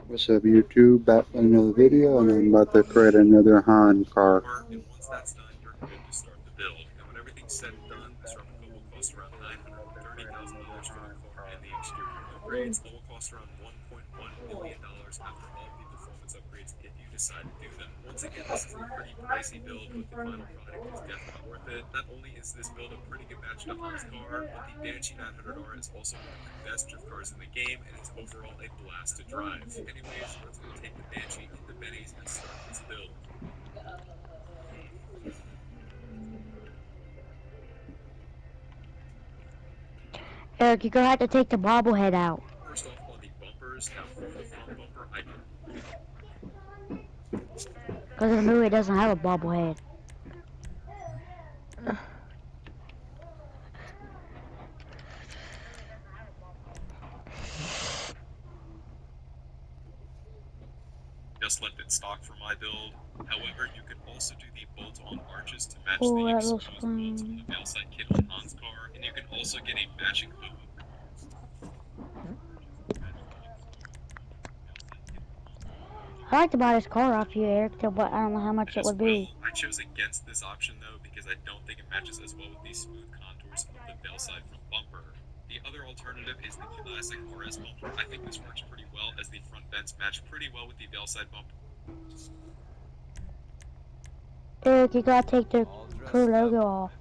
What's up, YouTube? Back with another video, and I'm about to create another Han car. And once that's done, you're good to start the build. Now, when everything's said and done, this replica will cost around $930,000 for the car and the exterior upgrades. All will cost around $1.1 million after all of the performance upgrades if you decide to do them. Once again, this is a pretty pricey build, but the final product is definitely worth it. Not only is this build a pretty good match to Han's car, but the Banshee 900R is also one of the best drift cars in the game and is overall a blast to drive. Anyways, let's go take the Banshee into Benny's and start this build. Eric, you're gonna have to take the bobblehead out. First off on the bumpers, now for the front bumper, Because the movie doesn't have a bobblehead. just left it stock for my build. However, you could also do the bolt-on arches to match Oh, the that looks exposed bolts on fun. the Veilside kit on Han's car, and you can also get a matching hood. I like to buy this car off you, Eric, but I don't know how much it As would well, be. I chose against this option though because I don't think it matches as well with the smooth contours of the Veilside front bumper. The other alternative is the classic RS bumper. I think this works pretty well as the front vents match pretty well with the Veilside bumper. Eric, you gotta take the crew logo off.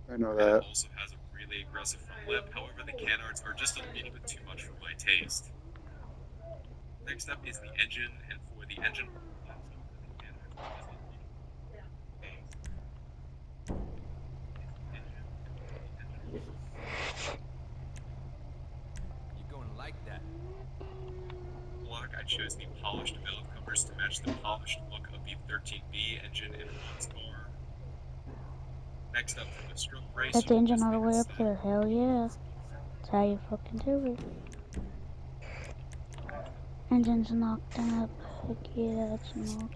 I know And it that. also has a really aggressive front lip. However, the canards are just a little bit too much for my taste. Next up is the engine, and for the engine, You're going like that. block, I chose the polished valve covers to match the polished look of the 13B engine in Han's car. Next up for the stroke brace, Get the you can engine just all the leave it way up static. there. Hell yeah. That's how you fucking do it. Engine's knocked up. Heck yeah, it's knocked.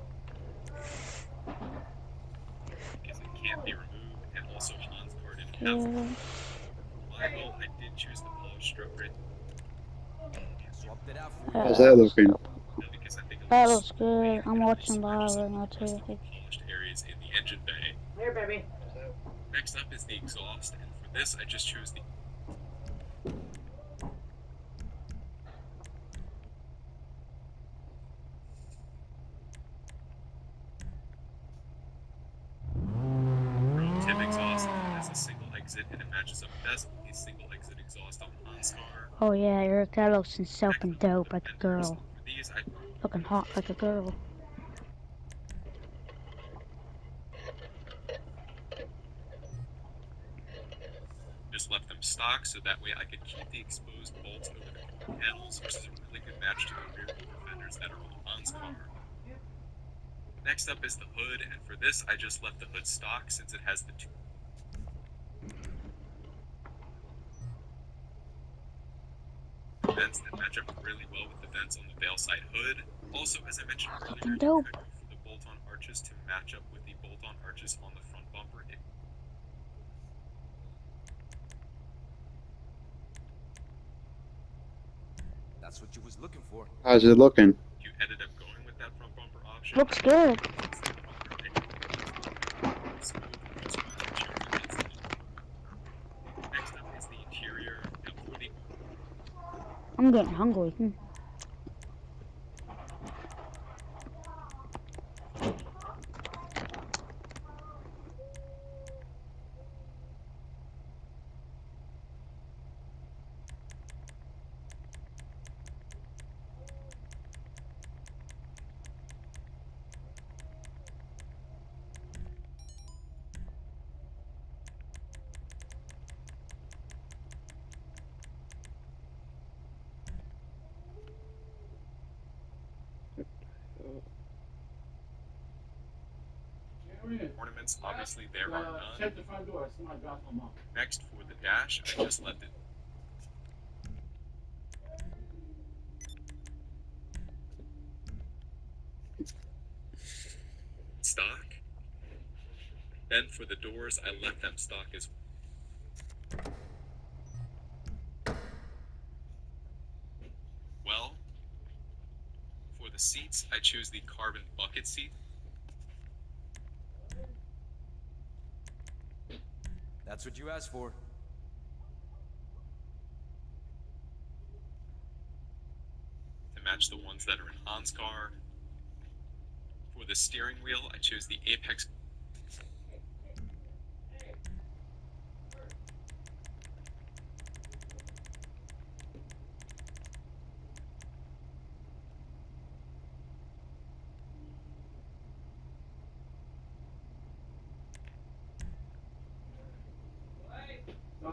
Because it can't be removed, and also Han's car didn't have one. Yeah. For my build, I did choose the polished stroke brace Swapped it out for you. How's that That looks, looking? because I think it that looks looks clean, good. and I'm it watching also live matches up right with now the rest too. of the polished areas in the engine bay. Here, baby. Next up is the exhaust, and for this, I just chose the tip exhaust. It has a single exit, and it matches up best with the single exit exhaust on Han's car. Oh yeah, Eric, that looks Next self up and are dope the like a fenders, girl. and for these, I Looking hot like a girl. just left them stock so that way I could keep the exposed bolts over the car panels, which is a really good match to the rear bumper fenders that are on Han's car. Next up is the hood, and for this, I just left the hood stock since it has the two vents that match up really well with the vents on the Veilside hood. Also, as I mentioned earlier, Fucking you dope. could go for the bolt-on arches to match up with the bolt-on arches on the front bumper if That's what you was looking for. How's it looking? you ended up going with that front bumper option. Looks good. Next up is the interior. Now for the I'm getting hungry. ornaments, obviously there are none. Check the front door. Somebody dropped them off. Next for the dash, I just left it stock. Then for the doors, I left them stock as well. the seats, I chose the carbon bucket seat. That's what you asked for. To match the ones that are in Han's car. For the steering wheel, I chose the Apex.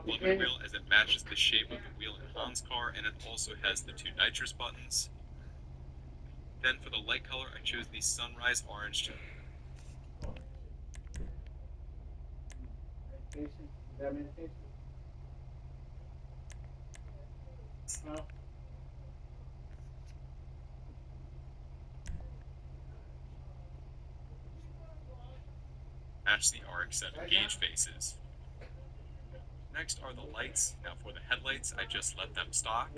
Aluminum wheel, as it matches the shape of the wheel in Han's car, and it also has the 2 nitrous buttons. Then for the light color, I chose the sunrise orange to match the rx-7 gauge faces. Next are the lights. Now for the headlights, I just left them stock.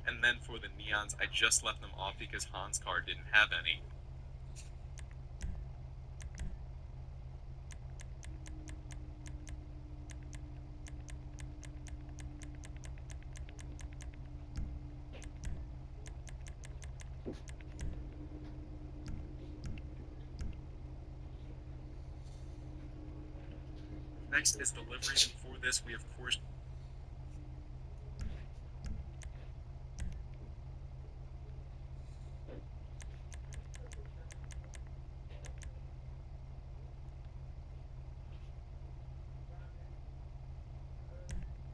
And then for the neons, I just left them off because Han's car didn't have any. Next is the livery, and for this we of course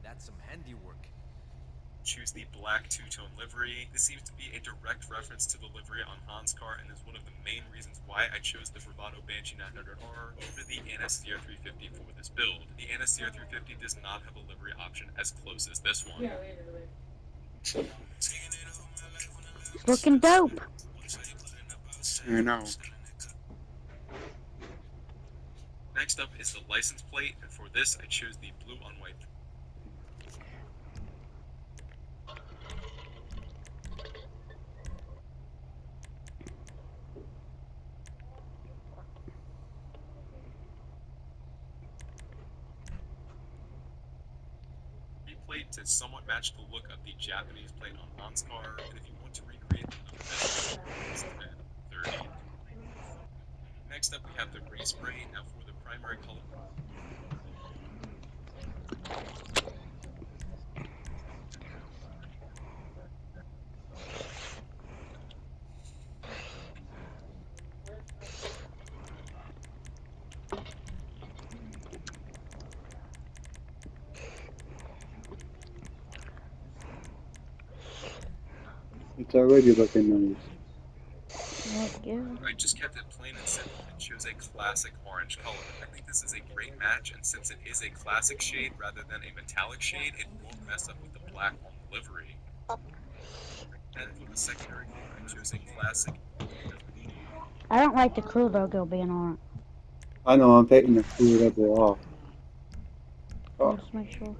That's some handiwork. choose the black two-tone livery. This seems to be a direct reference to the livery on Han's car and is one of the main reasons why I chose the Bravado Banshee 900R over the NSCR 350 for this build. The NSCR 350 does not have a livery option as close as this one. It's looking dope. I know. Next up is the license plate, and for this I chose the blue on white. Plate to somewhat match the look of the Japanese plate on Han's car, and if you want to recreate the look of this, it's 10, 30. Next up we have the respray. Now for the primary color. It's already looking nice. Look good. I just kept it plain and simple and chose a classic orange color. I think this is a great match, and since it is a classic shade rather than a metallic shade, it won't mess up with the black on the livery. And for the secondary color, I chose a classic. I don't like the crew logo being on it. I know, I'm taking the crew level off. Oh, Just make sure.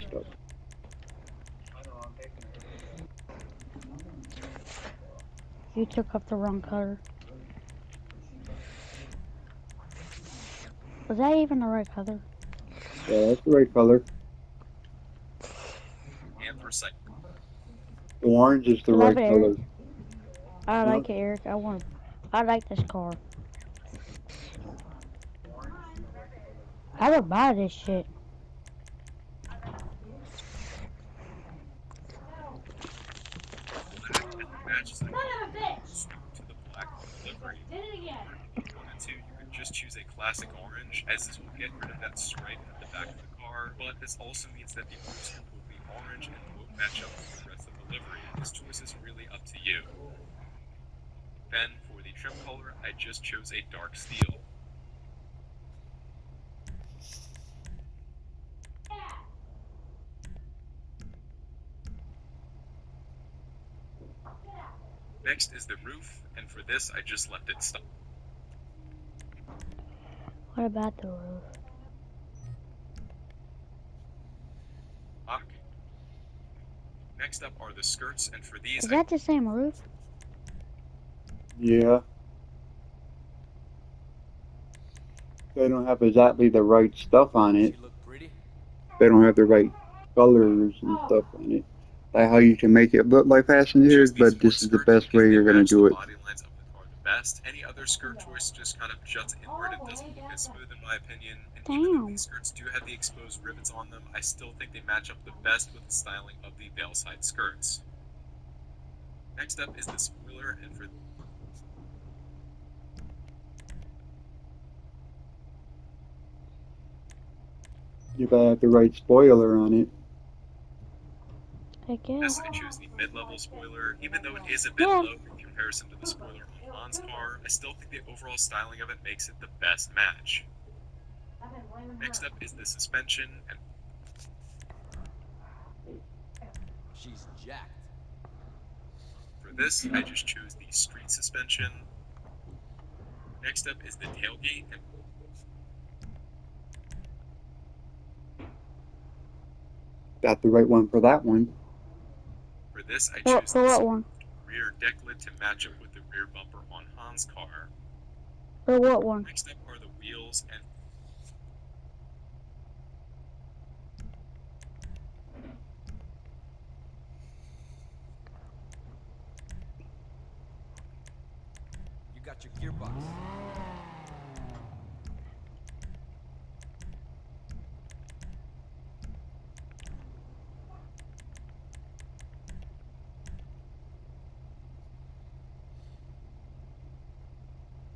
stuff. You took off the wrong color. Was that even the right color? Yeah, that's the right color. Anthracite. The orange is the You love right it, color. Eric? I Huh? like it, Eric. I like this car. I would buy this shit. Black, and the matches the color to the black on the livery. Or if you wanted to, you could just choose a classic orange, as this will get rid of that stripe at the back of the car, but this also means that the roof scoop will be orange and won't match up with the rest of the livery. This choice is really up to you. Then, for the trim color, I just chose a dark steel. Next is the roof, and for this I just left it stock. What about the roof? Lock. Next up are the skirts, and for these, Is that the same roof? Yeah. They don't have exactly the right stuff on it. She look pretty? They don't have the right colors and stuff on it. Like how you can make it look like choose passengers, these but sports this is the skirts best because way they you're gonna match the do it. body lines of the car the best. Any other skirt choice just kind of juts inward and doesn't look as smooth in my opinion. And even though Damn. these skirts do have the exposed rivets on them, I still think they match up the best with the styling of the veil side skirts. Next up is the spoiler, and You gotta have the right spoiler on it. I this guess. I choose the mid-level spoiler. Even though it is a bit Yeah. low in comparison to the spoiler on Han's car, I still think the overall styling of it makes it the best match. Next up is the suspension, and She's jacked. for this I just chose the street suspension. Next up is the tailgate, and Got the right one for that one. for this I What choose for? the What one? rear deck lid to match up with the rear bumper on Han's car. For what one? Next up are the wheels, and You got your gearbox.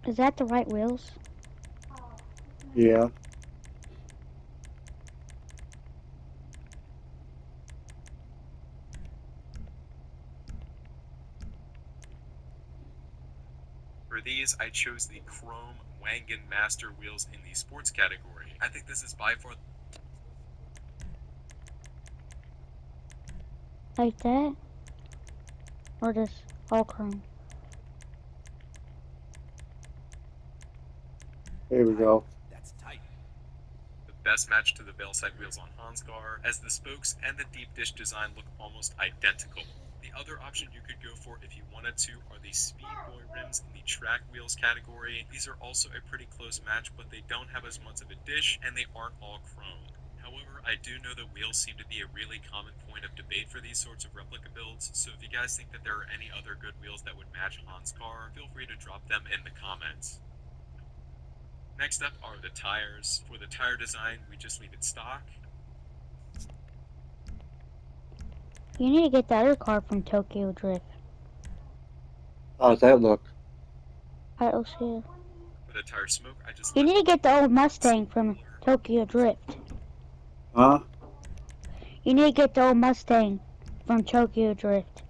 Is that the right wheels? Yeah. for these I chose the chrome Wangan Master wheels in the sports category. I think this is by far Like that? Or just all chrome? There we go. That's tight. the best match to the veil-side wheels on Han's car, as the spokes and the deep dish design look almost identical. The other option you could go for if you wanted to are the Speed Boy rims in the track wheels category. These are also a pretty close match, but they don't have as much of a dish, and they aren't all chrome. However, I do know that wheels seem to be a really common point of debate for these sorts of replica builds, so if you guys think that there are any other good wheels that would match Han's car, feel free to drop them in the comments. Next up are the tires. For the tire design, we just leave it stock. You need to get the other car from Tokyo Drift. How's that look? That looks good. For the tire smoke, I just You left need to get the old Mustang from spoiler. Tokyo Drift. Huh? You need to get the old Mustang from Tokyo Drift.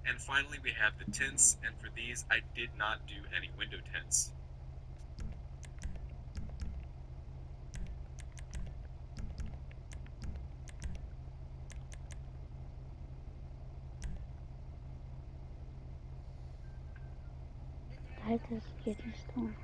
And finally, we have the tints, and for these, I did not do any window tints. I just getting stoned.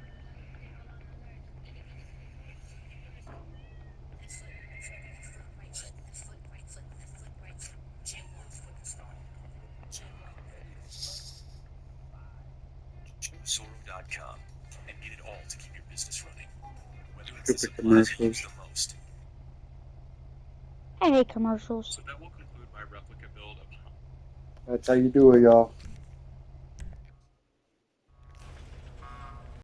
Zoro.com and get it all to keep your business running. Whether it's the Stupid supplies you use commercials. the most. I hate commercials. So that will conclude my replica build of That's how you do it, y'all.